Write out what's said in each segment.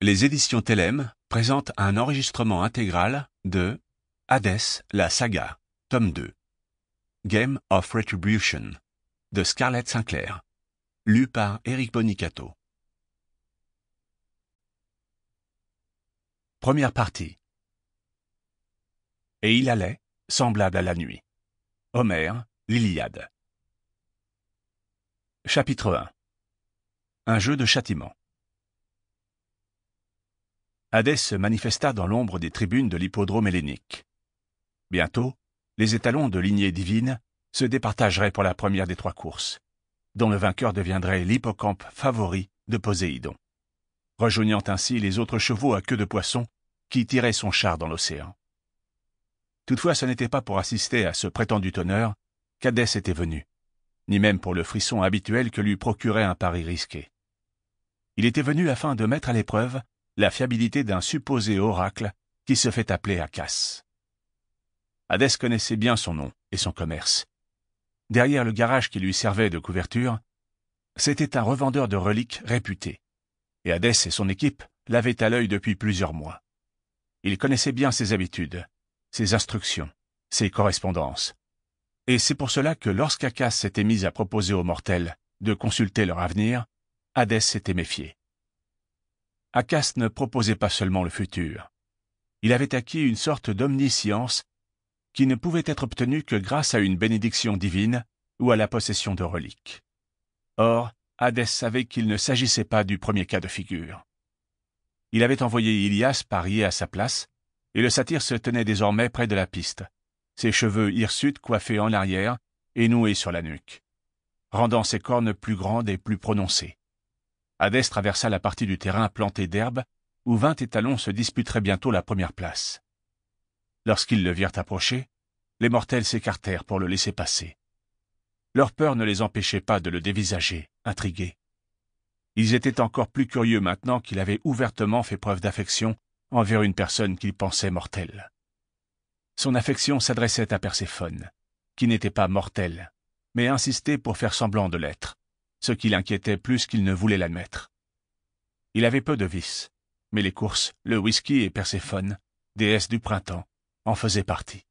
Les éditions Thelem présentent un enregistrement intégral de Hadès, la saga, tome 2. Game of Retribution, de Scarlett Sinclair, lu par Éric Bonicato. Première partie. Et il allait, semblable à la nuit. Homère, l'Iliade. Chapitre 1. Un jeu de châtiment. Hadès se manifesta dans l'ombre des tribunes de l'hippodrome hellénique. Bientôt, les étalons de lignée divine se départageraient pour la première des 3 courses, dont le vainqueur deviendrait l'hippocampe favori de Poséidon, rejoignant ainsi les autres chevaux à queue de poisson qui tiraient son char dans l'océan. Toutefois, ce n'était pas pour assister à ce prétendu honneur qu'Hadès était venu, ni même pour le frisson habituel que lui procurait un pari risqué. Il était venu afin de mettre à l'épreuve la fiabilité d'un supposé oracle qui se fait appeler Acas. Hadès connaissait bien son nom et son commerce. Derrière le garage qui lui servait de couverture, c'était un revendeur de reliques réputé, et Hadès et son équipe l'avaient à l'œil depuis plusieurs mois. Il connaissait bien ses habitudes, ses instructions, ses correspondances. Et c'est pour cela que lorsqu'Acas s'était mis à proposer aux mortels de consulter leur avenir, Hadès s'était méfié. Acas ne proposait pas seulement le futur. Il avait acquis une sorte d'omniscience qui ne pouvait être obtenue que grâce à une bénédiction divine ou à la possession de reliques. Or, Hadès savait qu'il ne s'agissait pas du premier cas de figure. Il avait envoyé Ilias parier à sa place, et le satyre se tenait désormais près de la piste, ses cheveux hirsutes coiffés en arrière et noués sur la nuque, rendant ses cornes plus grandes et plus prononcées. Hadès traversa la partie du terrain plantée d'herbe, où 20 étalons se disputeraient bientôt la première place. Lorsqu'ils le virent approcher, les mortels s'écartèrent pour le laisser passer. Leur peur ne les empêchait pas de le dévisager, intrigués. Ils étaient encore plus curieux maintenant qu'il avait ouvertement fait preuve d'affection envers une personne qu'ils pensaient mortelle. Son affection s'adressait à Perséphone, qui n'était pas mortelle, mais insistait pour faire semblant de l'être, ce qui l'inquiétait plus qu'il ne voulait l'admettre. Il avait peu de vices, mais les courses, le whisky et Perséphone, déesse du printemps, en faisaient partie.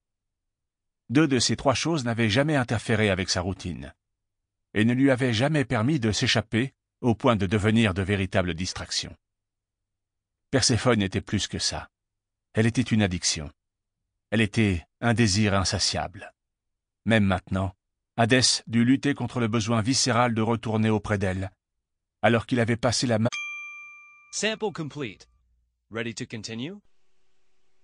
2 de ces 3 choses n'avaient jamais interféré avec sa routine, et ne lui avaient jamais permis de s'échapper au point de devenir de véritables distractions. Perséphone était plus que ça. Elle était une addiction. Elle était un désir insatiable. Même maintenant, Hadès dut lutter contre le besoin viscéral de retourner auprès d'elle, alors qu'il avait passé la main. Sample complete. Ready to continue?